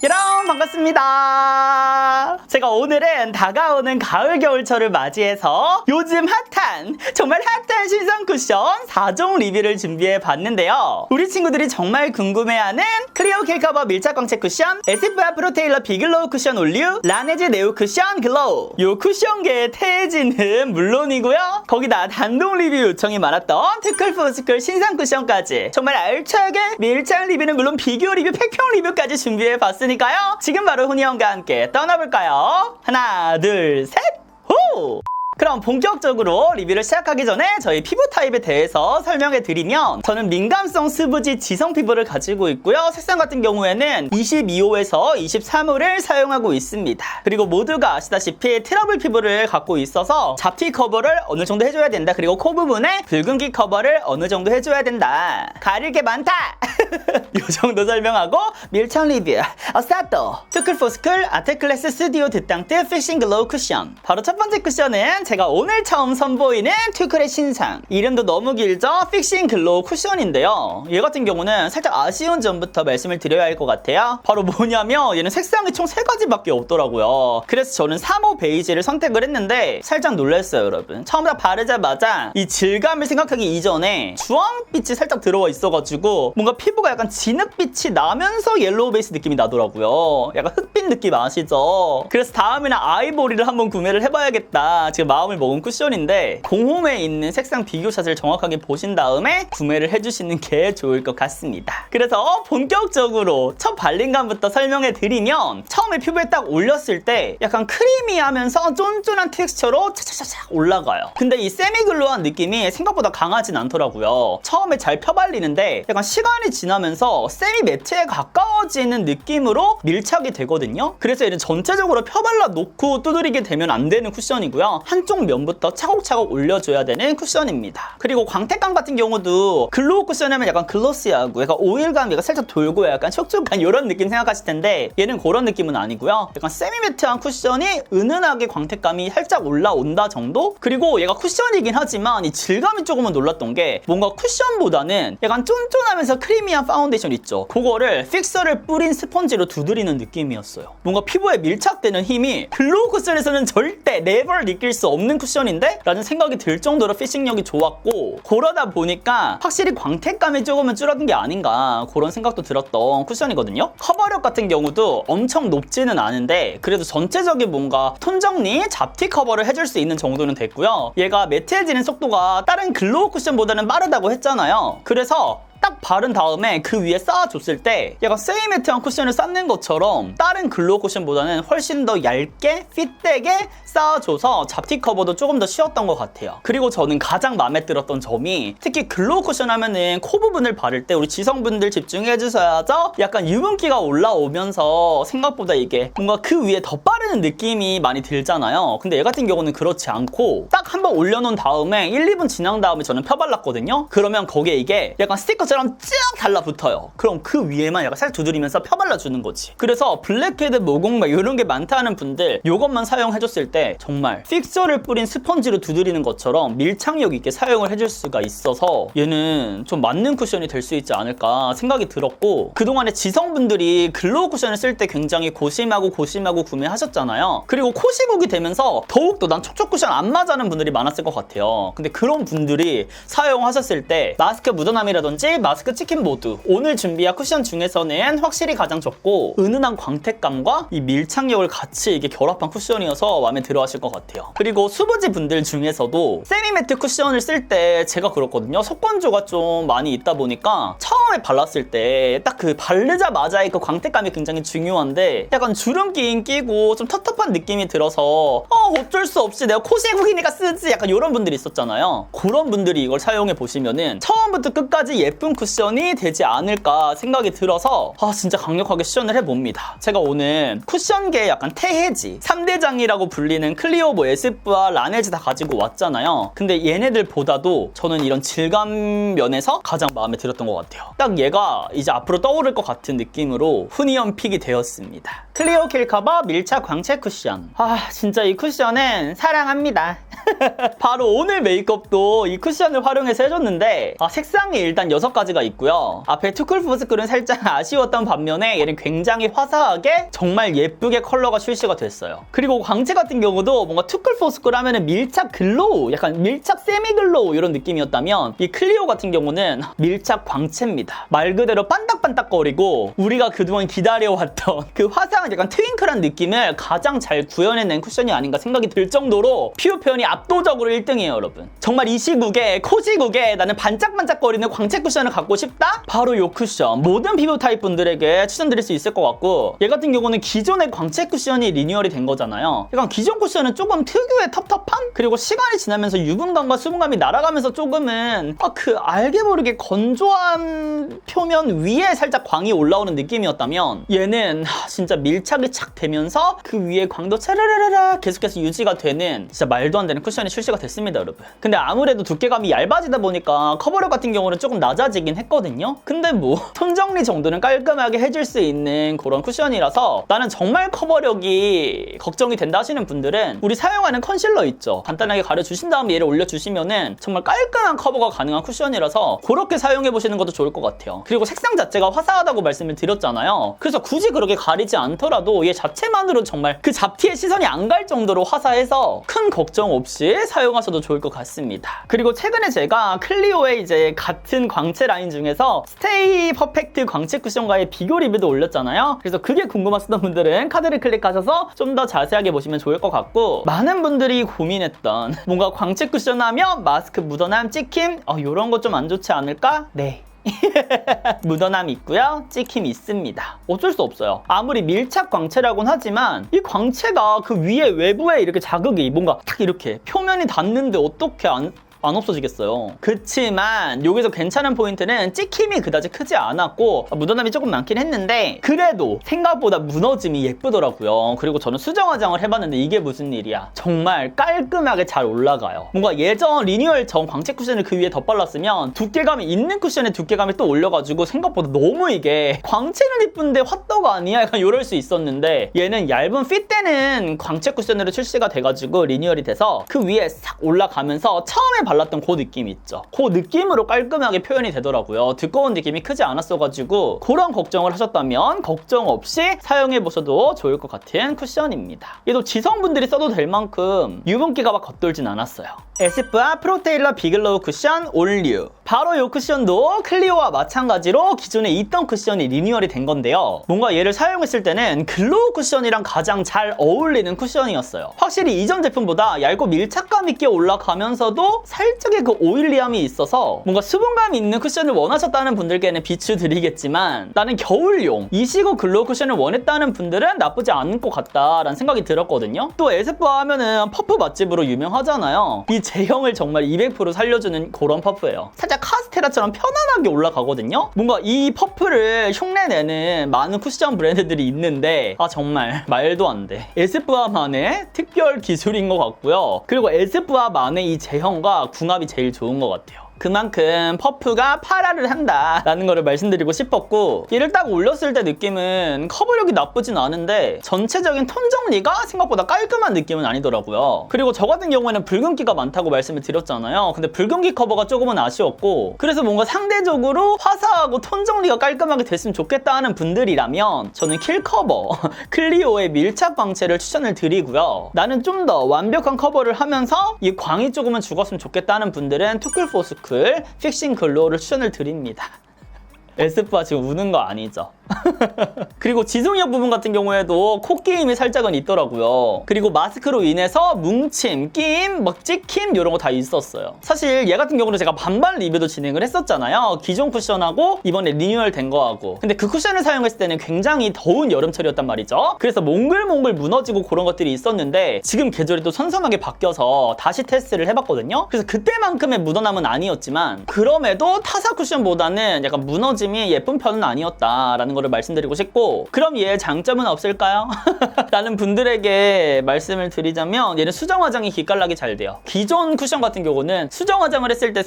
여러분 반갑습니다. 제가 오늘은 다가오는 가을 겨울철을 맞이해서 요즘 핫한 정말 핫한 신상 쿠션 4종 리뷰를 준비해 봤는데요. 우리 친구들이 정말 궁금해하는 클리오 킬커버 밀착 광채 쿠션, 에스쁘아 프로테일러 비글로우 쿠션 올류, 라네즈 네오 쿠션 글로우. 요 쿠션계의 태지는 물론이고요, 거기다 단독 리뷰 요청이 많았던 투쿨포스쿨 신상 쿠션까지 정말 알차게 밀착 리뷰는 물론 비교 리뷰, 팩평 리뷰까지 준비해 봤으니까요. 지금 바로 훈이 형과 함께 떠나볼까요? 하나 둘 셋 호! 그럼 본격적으로 리뷰를 시작하기 전에 저희 피부 타입에 대해서 설명해 드리면, 저는 민감성 스부지 지성 피부를 가지고 있고요. 색상 같은 경우에는 22호에서 23호를 사용하고 있습니다. 그리고 모두가 아시다시피 트러블 피부를 갖고 있어서 잡티 커버를 어느 정도 해줘야 된다. 그리고 코 부분에 붉은기 커버를 어느 정도 해줘야 된다. 가릴 게 많다! 요 정도 설명하고 밀착 리뷰 스타트! 투쿨포스쿨 아트클래스 스튜디오 드땅트 픽싱 글로우 쿠션. 바로 첫 번째 쿠션은 제가 오늘 처음 선보이는 투쿨의 신상, 이름도 너무 길죠? 픽싱 글로우 쿠션인데요. 얘 같은 경우는 살짝 아쉬운 점부터 말씀을 드려야 할 것 같아요. 바로 뭐냐면 얘는 색상이 총 3가지밖에 없더라고요. 그래서 저는 3호 베이지를 선택을 했는데 살짝 놀랐어요, 여러분. 처음부터 바르자마자 이 질감을 생각하기 이전에 주황빛이 살짝 들어와 있어가지고 뭔가 피부가 약간 진흙빛이 나면서 옐로우 베이스 느낌이 나더라고요. 약간 흑빛 느낌 아시죠? 그래서 다음에는 아이보리를 한번 구매를 해봐야겠다 지금 마음을 먹은 쿠션인데, 공홈에 있는 색상 비교샷을 정확하게 보신 다음에 구매를 해주시는 게 좋을 것 같습니다. 그래서 본격적으로 첫 발림감부터 설명해 드리면, 처음에 피부에 딱 올렸을 때 약간 크리미하면서 쫀쫀한 텍스처로 차차차차 올라가요. 근데 이 세미글로한 느낌이 생각보다 강하진 않더라고요. 처음에 잘 펴발리는데 약간 시간이 지나면서 세미 매트에 가까워지는 느낌으로 밀착이 되거든요. 그래서 얘는 전체적으로 펴발라 놓고 두드리게 되면 안 되는 쿠션이고요. 한쪽 면부터 차곡차곡 올려줘야 되는 쿠션입니다. 그리고 광택감 같은 경우도 글로우 쿠션 하면 약간 글로시하고 약간 오일감, 얘가 살짝 돌고 약간 촉촉한 이런 느낌 생각하실 텐데, 얘는 그런 느낌은 아니고요. 약간 세미매트한 쿠션이 은은하게 광택감이 살짝 올라온다 정도? 그리고 얘가 쿠션이긴 하지만 이 질감이 조금은 놀랐던 게, 뭔가 쿠션보다는 약간 쫀쫀하면서 크리미한 파운데이션 있죠? 그거를 픽서를 뿌린 스펀지로 두드리는 느낌이었어요. 뭔가 피부에 밀착되는 힘이 글로우 쿠션에서는 절대 네버 느낄 수 없는 쿠션인데? 라는 생각이 들 정도로 피싱력이 좋았고, 그러다 보니까 확실히 광택감이 조금은 줄어든 게 아닌가 그런 생각도 들었던 쿠션이거든요. 커버력 같은 경우도 엄청 높지는 않은데 그래도 전체적인 뭔가 톤 정리, 잡티 커버를 해줄 수 있는 정도는 됐고요. 얘가 매트해지는 속도가 다른 글로우 쿠션보다는 빠르다고 했잖아요. 그래서 딱 바른 다음에 그 위에 쌓아줬을 때 약간 세미매트한 쿠션을 쌓는 것처럼 다른 글로우 쿠션보다는 훨씬 더 얇게 핏되게 쌓아줘서 잡티 커버도 조금 더 쉬웠던 것 같아요. 그리고 저는 가장 마음에 들었던 점이, 특히 글로우 쿠션 하면은 코 부분을 바를 때 우리 지성분들 집중해 주셔야죠. 약간 유분기가 올라오면서 생각보다 이게 뭔가 그 위에 더 바르는 느낌이 많이 들잖아요. 근데 얘 같은 경우는 그렇지 않고 딱 한번 올려놓은 다음에 1, 2분 지난 다음에 저는 펴발랐거든요. 그러면 거기에 이게 약간 스티커처럼 쭉 달라붙어요. 그럼 그 위에만 약간 살짝 두드리면서 펴발라주는 거지. 그래서 블랙헤드, 모공막 이런 게 많다는 분들 이것만 사용해줬을 때 정말 픽서를 뿌린 스펀지로 두드리는 것처럼 밀착력 있게 사용을 해줄 수가 있어서 얘는 좀 맞는 쿠션이 될 수 있지 않을까 생각이 들었고, 그동안에 지성분들이 글로우 쿠션을 쓸 때 굉장히 고심하고 구매하셨잖아요. 그리고 코 시국이 되면서 더욱더 난 촉촉 쿠션 안 맞아하는 분들이 많았을 것 같아요. 근데 그런 분들이 사용하셨을 때 마스크 묻어남이라든지 마스크 찍힘 모두 오늘 준비한 쿠션 중에서는 확실히 가장 적고, 은은한 광택감과 이 밀착력을 같이 이게 결합한 쿠션이어서 마음에 들어 하실 것 같아요. 그리고 수부지 분들 중에서도 세미매트 쿠션을 쓸 때 제가 그렇거든요. 속건조가 좀 많이 있다 보니까 처음에 발랐을 때 딱 그 바르자마자의 그 광택감이 굉장히 중요한데, 약간 주름기 끼고 좀 텁텁한 느낌이 들어서 어쩔 수 없이 내가 코 시국이니까 쓰지, 약간 이런 분들이 있었잖아요. 그런 분들이 이걸 사용해 보시면은 처음부터 끝까지 예쁜 쿠션이 되지 않을까 생각이 들어서 진짜 강력하게 추천을 해봅니다. 제가 오늘 쿠션계의 약간 태해지 3대장이라고 불리는 클리오, 에스쁘아, 라네즈 다 가지고 왔잖아요. 근데 얘네들보다도 저는 이런 질감 면에서 가장 마음에 들었던 것 같아요. 딱 얘가 이제 앞으로 떠오를 것 같은 느낌으로 훈이형 픽이 되었습니다. 클리오 킬 커버 밀착 광채 쿠션. 아, 진짜 이 쿠션은 사랑합니다. 바로 오늘 메이크업도 이 쿠션을 활용해서 해줬는데 색상이 일단 6가지가 있고요. 앞에 투쿨포스쿨은 살짝 아쉬웠던 반면에 얘는 굉장히 화사하게 정말 예쁘게 컬러가 출시가 됐어요. 그리고 광채 같은 경우도 뭔가 투쿨포스쿨 하면은 밀착 글로우, 약간 밀착 세미 글로우 이런 느낌이었다면 이 클리오 같은 경우는 밀착 광채입니다. 말 그대로 반딱반딱거리고 우리가 그동안 기다려왔던 그 화사한 약간 트윙클한 느낌을 가장 잘 구현해낸 쿠션이 아닌가 생각이 들 정도로 피부 표현이 압도적으로 1등이에요, 여러분. 정말 이 시국에, 코시국에 나는 반짝반짝거리는 광채 쿠션을 갖고 싶다? 바로 이 쿠션. 모든 피부 타입 분들에게 추천드릴 수 있을 것 같고, 얘 같은 경우는 기존의 광채 쿠션이 리뉴얼이 된 거잖아요. 약간 기존 쿠션은 조금 특유의 텁텁함? 그리고 시간이 지나면서 유분감과 수분감이 날아가면서 조금은 알게 모르게 건조한 표면 위에 살짝 광이 올라오는 느낌이었다면, 얘는 진짜 밀착이 착 되면서 그 위에 광도 차라라라 계속해서 유지가 되는 진짜 말도 안 되는 쿠션이 출시가 됐습니다, 여러분. 근데 아무래도 두께감이 얇아지다 보니까 커버력 같은 경우는 조금 낮아지긴 했거든요. 근데 뭐 톤 정리 정도는 깔끔하게 해줄 수 있는 그런 쿠션이라서 나는 정말 커버력이 걱정이 된다 하시는 분들은 우리 사용하는 컨실러 있죠. 간단하게 가려주신 다음에 얘를 올려주시면은 정말 깔끔한 커버가 가능한 쿠션이라서 그렇게 사용해보시는 것도 좋을 것 같아요. 그리고 색상 자체가 화사하다고 말씀을 드렸잖아요. 그래서 굳이 그렇게 가리지 않더라도 얘 자체만으로 정말 그 잡티의 시선이 안 갈 정도로 화사해서 큰 걱정 없이 사용하셔도 좋을 것 같습니다. 그리고 최근에 제가 클리오의 이제 같은 광채 라인 중에서 스테이 퍼펙트 광채 쿠션과의 비교 리뷰도 올렸잖아요. 그래서 그게 궁금하셨던 분들은 카드를 클릭하셔서 좀 더 자세하게 보시면 좋을 것 같고, 많은 분들이 고민했던 뭔가 광채 쿠션 하면 마스크 묻어남, 찍힘 이런 거 좀 안 좋지 않을까? 네. 묻어남 있고요, 찍힘 있습니다. 어쩔 수 없어요. 아무리 밀착 광채라고는 하지만 이 광채가 그 위에 외부에 이렇게 자극이 뭔가 딱 이렇게 표면이 닿는데 어떻게 안 없어지겠어요. 그치만 여기서 괜찮은 포인트는 찍힘이 그다지 크지 않았고 묻어남이 조금 많긴 했는데 그래도 생각보다 무너짐이 예쁘더라고요. 그리고 저는 수정 화장을 해봤는데 이게 무슨 일이야, 정말 깔끔하게 잘 올라가요. 뭔가 예전 리뉴얼 전 광채 쿠션을 그 위에 덧발랐으면 두께감이 있는 쿠션에 두께감이 또 올려가지고 생각보다 너무 이게 광채는 예쁜데 핫도그 아니야? 약간 이럴 수 있었는데 얘는 얇은 핏되는 광채 쿠션으로 출시가 돼가지고 리뉴얼이 돼서 그 위에 싹 올라가면서 처음에 발랐던 그 느낌 있죠. 그 느낌으로 깔끔하게 표현이 되더라고요. 두꺼운 느낌이 크지 않았어가지고 그런 걱정을 하셨다면 걱정 없이 사용해보셔도 좋을 것 같은 쿠션입니다. 얘도 지성분들이 써도 될 만큼 유분기가 막 겉돌진 않았어요. 에스쁘아 프로테일러 비글로우 쿠션 올류. 바로 이 쿠션도 클리오와 마찬가지로 기존에 있던 쿠션이 리뉴얼이 된 건데요. 뭔가 얘를 사용했을 때는 글로우 쿠션이랑 가장 잘 어울리는 쿠션이었어요. 확실히 이전 제품보다 얇고 밀착감 있게 올라가면서도 살짝의 그 오일리함이 있어서 뭔가 수분감이 있는 쿠션을 원하셨다는 분들께는 비추드리겠지만, 나는 겨울용 이 시국 글로우 쿠션을 원했다는 분들은 나쁘지 않을 것 같다라는 생각이 들었거든요. 또 에스쁘아 하면은 퍼프 맛집으로 유명하잖아요. 이 제형을 정말 200% 살려주는 그런 퍼프예요. 살짝 카스테라처럼 편안하게 올라가거든요. 뭔가 이 퍼프를 흉내내는 많은 쿠션 브랜드들이 있는데 정말 말도 안 돼. 에스쁘아만의 특별 기술인 것 같고요. 그리고 에스쁘아만의 이 제형과 궁합이 제일 좋은 것 같아요. 그만큼 퍼프가 파라를 한다라는 거를 말씀드리고 싶었고, 얘를 딱 올렸을 때 느낌은 커버력이 나쁘진 않은데 전체적인 톤 정리가 생각보다 깔끔한 느낌은 아니더라고요. 그리고 저 같은 경우에는 붉은기가 많다고 말씀을 드렸잖아요. 근데 붉은기 커버가 조금은 아쉬웠고, 그래서 뭔가 상대적으로 화사하고 톤 정리가 깔끔하게 됐으면 좋겠다 하는 분들이라면 저는 킬 커버 클리오의 밀착 광채를 추천을 드리고요. 나는 좀 더 완벽한 커버를 하면서 이 광이 조금은 죽었으면 좋겠다 하는 분들은 투쿨포스쿨 픽싱 글로우를 추천을 드립니다. 에스쁘아 지금 우는 거 아니죠? 그리고 지속력 부분 같은 경우에도 코끼임이 살짝은 있더라고요. 그리고 마스크로 인해서 뭉침, 끼임, 막 찍힘 이런 거 다 있었어요. 사실 얘 같은 경우는 제가 반반 리뷰도 진행을 했었잖아요. 기존 쿠션하고 이번에 리뉴얼 된 거하고. 근데 그 쿠션을 사용했을 때는 굉장히 더운 여름철이었단 말이죠. 그래서 몽글몽글 무너지고 그런 것들이 있었는데 지금 계절이 또 선선하게 바뀌어서 다시 테스트를 해봤거든요. 그래서 그때만큼의 묻어남은 아니었지만 그럼에도 타사 쿠션보다는 약간 무너짐 뒷받침이 예쁜 편은 아니었다라는 거를 말씀드리고 싶고, 그럼 얘의 장점은 없을까요? 라는 분들에게 말씀을 드리자면 얘는 수정 화장이 기깔나게 잘 돼요. 기존 쿠션 같은 경우는 수정 화장을 했을 때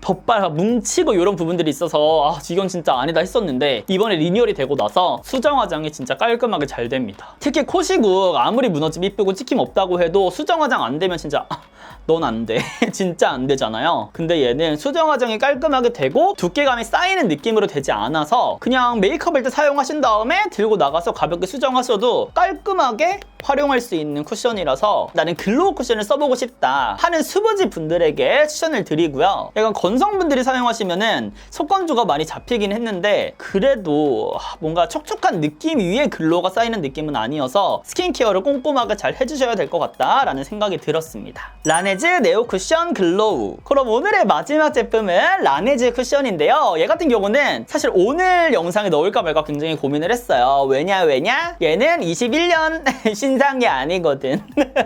덧발 뭉치고 이런 부분들이 있어서 이건 진짜 아니다 했었는데, 이번에 리뉴얼이 되고 나서 수정 화장이 진짜 깔끔하게 잘 됩니다. 특히 코시국 아무리 무너짐 이쁘고 찍힘 없다고 해도 수정 화장 안 되면 진짜 넌 안 돼. 진짜 안 되잖아요. 근데 얘는 수정 화장이 깔끔하게 되고 두께감이 쌓이는 느낌으로 되지 않아서 그냥 메이크업 할 때 사용하신 다음에 들고 나가서 가볍게 수정하셔도 깔끔하게 활용할 수 있는 쿠션이라서 나는 글로우 쿠션을 써보고 싶다 하는 수부지 분들에게 추천을 드리고요. 약간 건성분들이 사용하시면은 속건조가 많이 잡히긴 했는데 그래도 뭔가 촉촉한 느낌 위에 글로우가 쌓이는 느낌은 아니어서 스킨케어를 꼼꼼하게 잘 해주셔야 될 것 같다라는 생각이 들었습니다. 라네즈 네오 쿠션 글로우. 그럼 오늘의 마지막 제품은 라네즈 쿠션인데요. 얘 같은 경우는 사실 오늘 영상에 넣을까 말까 굉장히 고민을 했어요. 왜냐? 얘는 21년 신상이 아니거든.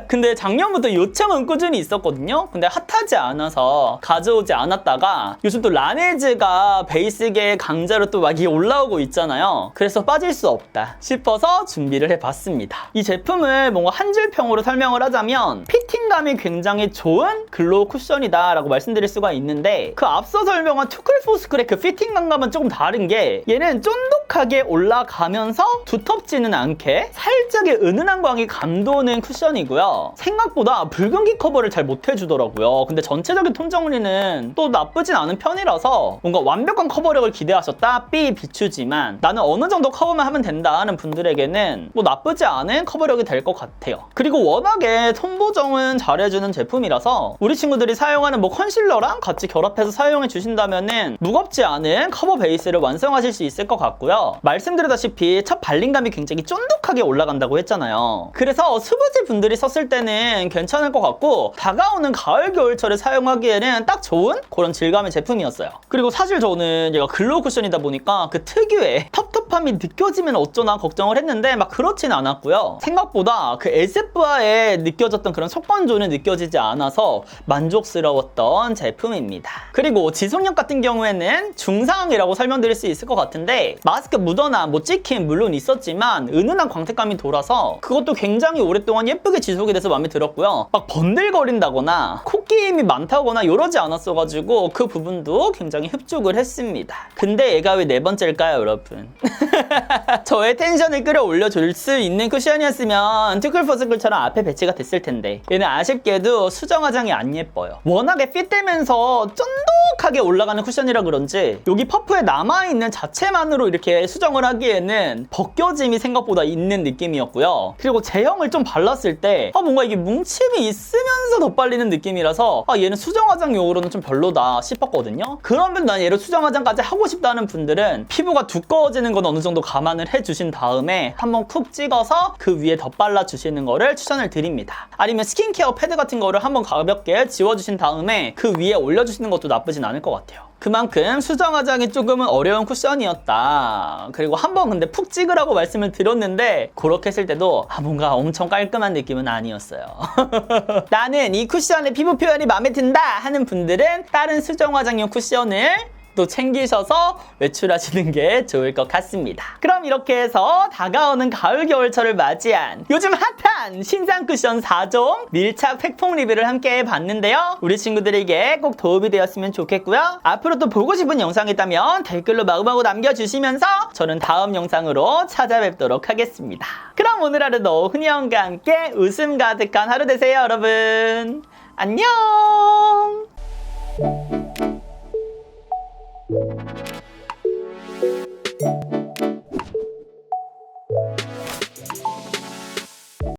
근데 작년부터 요청은 꾸준히 있었거든요. 근데 핫하지 않아서 가져오지 않았다가 요즘 또 라네즈가 베이스계 강자로 또 막 올라오고 있잖아요. 그래서 빠질 수 없다 싶어서 준비를 해봤습니다. 이 제품을 뭔가 한 줄평으로 설명을 하자면 피팅감이 굉장히 좋은 글로우 쿠션이다 라고 말씀드릴 수가 있는데, 그 앞서 설명한 투클포스쿨의 그 피팅감과는 조금 다른 게 얘는 쫀득하게 올라가면서 두텁지는 않게 살짝의 은은한 광이 감도는 쿠션이고요. 생각보다 붉은기 커버를 잘 못해주더라고요. 근데 전체적인 톤 정리는 또 나쁘진 않은 편이라서 뭔가 완벽한 커버력을 기대하셨다? 삐 비추지만 나는 어느 정도 커버만 하면 된다 하는 분들에게는 뭐 나쁘지 않은 커버력이 될 것 같아요. 그리고 워낙에 톤 보정은 잘해주는 제품이라서 우리 친구들이 사용하는 뭐 컨실러랑 같이 결합해서 사용해 주신다면은 무겁지 않은 커버 베이스를 완성하실 수 있을 것 같고요. 말씀드렸다시피 첫 발림감이 굉장히 쫀득하게 올라간다고 했잖아요. 그래서 수부지 분들이 썼을 때는 괜찮을 것 같고 다가오는 가을 겨울철에 사용하기에는 딱 좋은 그런 질감의 제품이었어요. 그리고 사실 저는 얘가 글로우 쿠션이다 보니까 그 특유의 텁텁함이 느껴지면 어쩌나 걱정을 했는데 막 그렇진 않았고요. 생각보다 그 SF화에 느껴졌던 그런 속건조는 느껴지지 않아서 만족스러웠던 제품입니다. 그리고 지속력 같은 경우에는 중상이라고 설명드릴 수 있을 것 같은데, 마스크 묻어나 뭐 찍힘 물론 있었지만 은은한 광택감이 돌아서 그것도 굉장히 오랫동안 예쁘게 지속이 돼서 마음에 들었고요. 막 번들거린다거나 콧기임이 많다거나 이러지 않았어가지고 그 부분도 굉장히 흡족을 했습니다. 근데 얘가 왜 네 번째일까요, 여러분? 저의 텐션을 끌어올려줄 수 있는 쿠션이었으면 투클포스쿨처럼 앞에 배치가 됐을 텐데, 얘는 아쉽게도 수정 화장이 안 예뻐요. 워낙에 핏되면서 쫀득하게 올라가는 쿠션이라 그런지 여기 퍼프에 남아있는 자체만으로 이렇게 수정을 하기에는 벗겨짐이 생각보다 있는 느낌이었고요. 그리고 제형을 좀 발랐을 때 뭔가 이게 뭉침이 있으면서 덧발리는 느낌이라서 얘는 수정 화장용으로는 좀 별로다 싶었거든요. 그러면 난 얘를 수정 화장까지 하고 싶다는 분들은 피부가 두꺼워지는 건 어느 정도 감안을 해주신 다음에 한번 쿡 찍어서 그 위에 덧발라 주시는 거를 추천을 드립니다. 아니면 스킨케어 패드 같은 거를 한번 가볍게 지워주신 다음에 그 위에 올려주시는 것도 나쁘진 않을 것 같아요. 그만큼 수정 화장이 조금은 어려운 쿠션이었다. 그리고 한번 근데 푹 찍으라고 말씀을 드렸는데 그렇게 했을 때도 뭔가 엄청 깔끔한 느낌은 아니었어요. 나는 이 쿠션의 피부 표현이 마음에 든다 하는 분들은 다른 수정 화장용 쿠션을 또 챙기셔서 외출하시는 게 좋을 것 같습니다. 그럼 이렇게 해서 다가오는 가을 겨울철을 맞이한 요즘 핫한 신상 쿠션 4종 밀착 팩폭 리뷰를 함께 해봤는데요. 우리 친구들에게 꼭 도움이 되었으면 좋겠고요. 앞으로 또 보고 싶은 영상이 있다면 댓글로 마구마구 남겨주시면서 저는 다음 영상으로 찾아뵙도록 하겠습니다. 그럼 오늘 하루도 훈이형과 함께 웃음 가득한 하루 되세요, 여러분. 안녕.